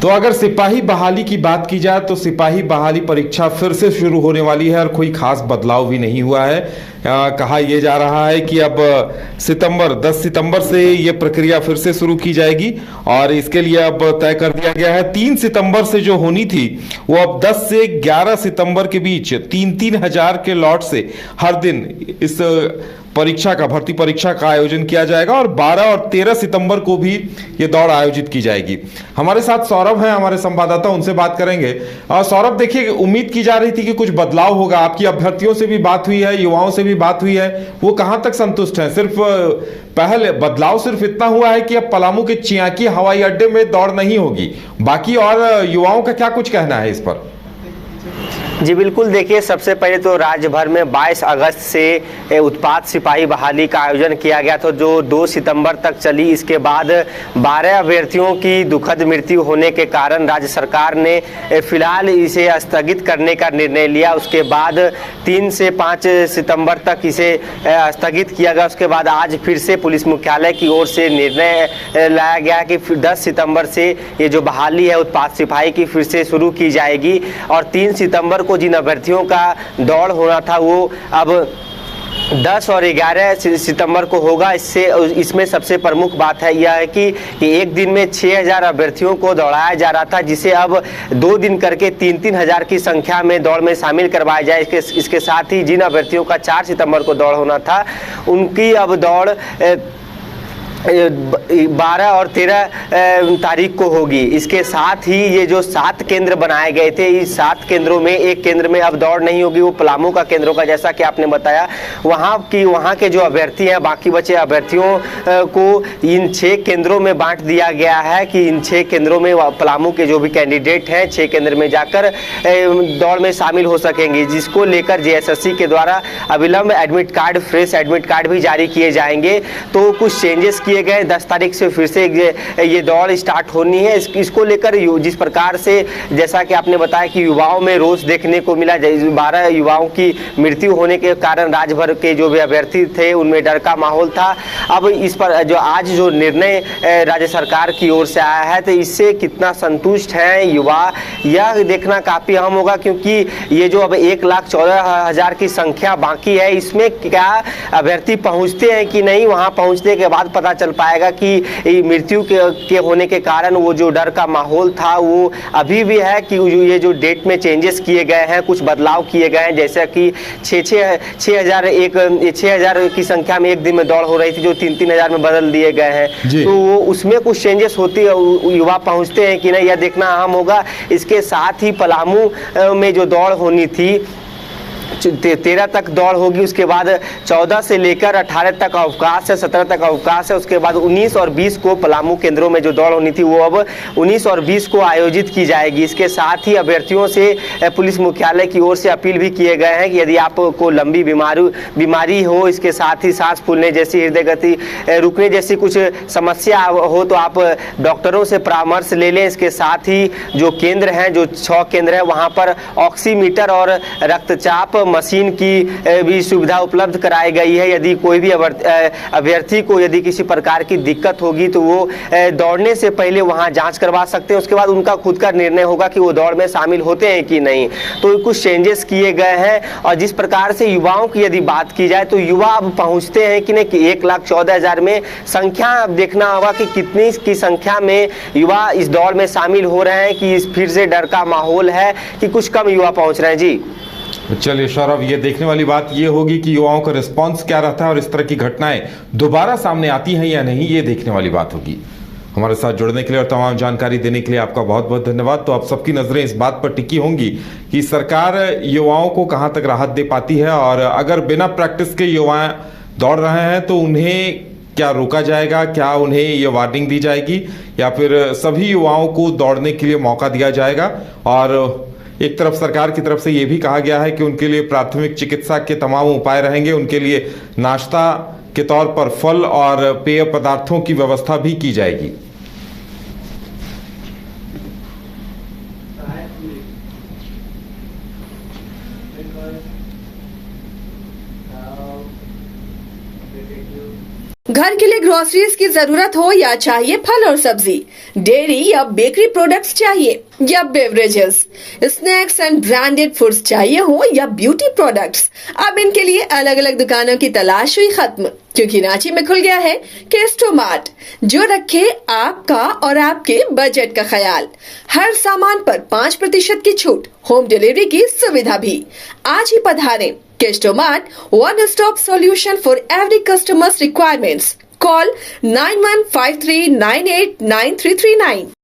तो अगर सिपाही बहाली की बात की जाए तो सिपाही बहाली परीक्षा फिर से शुरू होने वाली है और कोई खास बदलाव भी नहीं हुआ है। कहा यह जा रहा है कि अब 10 सितंबर से ये प्रक्रिया फिर से शुरू की जाएगी और इसके लिए अब तय कर दिया गया है 3 सितंबर से जो होनी थी वो अब 10 से 11 सितंबर के बीच 3-3 हजार के लॉट से हर दिन इस परीक्षा का भर्ती परीक्षा का आयोजन किया जाएगा और 12 और 13 सितंबर को भी ये दौड़ आयोजित की जाएगी। हमारे साथ सौरभ हैं, हमारे संवाददाता, उनसे बात करेंगे। सौरभ, देखिए, उम्मीद की जा रही थी कि कुछ बदलाव होगा, आपकी अभ्यर्थियों से भी बात हुई है, युवाओं से भी बात हुई है, वो कहां तक संतुष्ट हैं? सिर्फ पहले बदलाव सिर्फ इतना हुआ है कि अब पलामू के चियाकी हवाई अड्डे में दौड़ नहीं होगी, बाकी और युवाओं का क्या कुछ कहना है इस पर? जी बिल्कुल, देखिए, सबसे पहले तो राज्य भर में 22 अगस्त से उत्पाद सिपाही बहाली का आयोजन किया गया था जो 2 सितंबर तक चली। इसके बाद 12 अभ्यर्थियों की दुखद मृत्यु होने के कारण राज्य सरकार ने फिलहाल इसे स्थगित करने का निर्णय लिया। उसके बाद 3 से 5 सितंबर तक इसे स्थगित किया गया। उसके बाद आज फिर से पुलिस मुख्यालय की ओर से निर्णय लाया गया कि 10 सितंबर से ये जो बहाली है उत्पाद सिपाही की फिर से शुरू की जाएगी और 3 सितंबर को जिन अभ्यर्थियों का दौड़ होना था वो अब 10 और 11 सितंबर को होगा। इसमें सबसे प्रमुख बात है यह है कि एक दिन में 6000 अभ्यर्थियों को दौड़ाया जा रहा था, जिसे अब 2 दिन करके 3-3 हजार की संख्या में दौड़ में शामिल करवाया जाए। इसके साथ ही जिन अभ्यर्थियों का 4 सितंबर को दौड़ होना था उनकी अब दौड़ 12 और 13 तारीख को होगी। इसके साथ ही ये जो 7 केंद्र बनाए गए थे, इस 7 केंद्रों में एक केंद्र में अब दौड़ नहीं होगी, वो पलामू का केंद्र होगा। जैसा कि आपने बताया, वहाँ के जो अभ्यर्थी हैं, बाकी बचे अभ्यर्थियों को इन 6 केंद्रों में बांट दिया गया है कि इन 6 केंद्रों में पलामू के जो भी कैंडिडेट हैं 6 केंद्र में जाकर दौड़ में शामिल हो सकेंगे, जिसको लेकर JSSC के द्वारा अविलंब admit card, fresh admit card भी जारी किए जाएंगे। तो कुछ चेंजेस किए गए। 10 तारीख से फिर से ये दौड़ स्टार्ट होनी है। इसको लेकर जिस प्रकार से, जैसा कि आपने बताया कि युवाओं में रोष देखने को मिला, 12 युवाओं की मृत्यु होने के कारण राज्य भर के जो भी अभ्यर्थी थे उनमें डर का माहौल था। अब इस पर जो आज जो निर्णय राज्य सरकार की ओर से आया है, तो इससे कितना संतुष्ट हैं युवा, यह देखना काफी अहम होगा, क्योंकि ये जो अब 1,14,000 की संख्या बाकी है, इसमें क्या अभ्यर्थी पहुंचते हैं कि नहीं, वहां पहुंचने के बाद पता चल पाएगा कि मृत्यु के होने के कारण वो जो डर का माहौल था वो अभी भी है कि ये जो डेट में चेंजेस किए गए हैं, कुछ बदलाव किए गए हैं, जैसे कि 6,000 की संख्या में एक दिन में दौड़ हो रही थी जो 3-3 हजार में बदल दिए गए हैं। तो वो उसमें कुछ चेंजेस होती है, युवा पहुंचते हैं कि नहीं, यह देखना अहम होगा। इसके साथ ही पलामू में जो दौड़ होनी थी 13 तक दौड़ होगी, उसके बाद 14 से लेकर 18 तक अवकाश है, 17 तक अवकाश है। उसके बाद 19 और 20 को पलामू केंद्रों में जो दौड़ होनी थी वो अब 19 और 20 को आयोजित की जाएगी। इसके साथ ही अभ्यर्थियों से पुलिस मुख्यालय की ओर से अपील भी किए गए हैं कि यदि आपको लंबी बीमारी हो, इसके साथ ही सांस फूलने जैसी, हृदय गति रुकने जैसी कुछ समस्या हो, तो आप डॉक्टरों से परामर्श ले लें। इसके साथ ही जो केंद्र हैं, जो 6 केंद्र हैं, वहाँ पर ऑक्सीमीटर और रक्तचाप मशीन की भी सुविधा उपलब्ध कराई गई है। यदि कोई भी अभ्यर्थी को यदि किसी प्रकार की दिक्कत होगी तो वो दौड़ने से पहले वहां जांच करवा सकते हैं। उसके बाद उनका खुद का निर्णय होगा कि वो दौड़ में शामिल होते हैं कि नहीं। तो कुछ चेंजेस किए गए हैं। और जिस प्रकार से युवाओं की यदि बात की जाए तो युवा अब पहुंचते हैं कि नहीं, कि 1,14,000 में संख्या अब देखना होगा कि कितनी की संख्या में युवा इस दौड़ में शामिल हो रहे हैं, कि फिर से डर का माहौल है कि कुछ कम युवा पहुंच रहे हैं। जी चलिए सौरभ, ये देखने वाली बात ये होगी कि युवाओं का रिस्पांस क्या रहता है और इस तरह की घटनाएं दोबारा सामने आती हैं या नहीं, ये देखने वाली बात होगी। हमारे साथ जुड़ने के लिए और तमाम जानकारी देने के लिए आपका बहुत बहुत धन्यवाद। तो आप सबकी नजरें इस बात पर टिकी होंगी कि सरकार युवाओं को कहां तक राहत दे पाती है, और अगर बिना प्रैक्टिस के युवा दौड़ रहे हैं तो उन्हें क्या रोका जाएगा, क्या उन्हें ये वार्निंग दी जाएगी, या फिर सभी युवाओं को दौड़ने के लिए मौका दिया जाएगा। और एक तरफ सरकार की तरफ से यह भी कहा गया है कि उनके लिए प्राथमिक चिकित्सा के तमाम उपाय रहेंगे, उनके लिए नाश्ता के तौर पर फल और पेय पदार्थों की व्यवस्था भी की जाएगी। घर के लिए ग्रोसरीज की जरूरत हो या चाहिए फल और सब्जी, डेयरी या बेकरी प्रोडक्ट्स चाहिए या beverages, snacks and branded foods चाहिए हो या ब्यूटी प्रोडक्ट्स, अब इनके लिए अलग अलग दुकानों की तलाश हुई खत्म, क्योंकि रांची में खुल गया है केस्टो मार्ट, जो रखे आपका और आपके बजट का ख्याल। हर सामान पर 5% की छूट, होम डिलीवरी की सुविधा भी। आज ही पधारें Kesto Mart, one stop solution for every customer's requirements. Call 9153989339.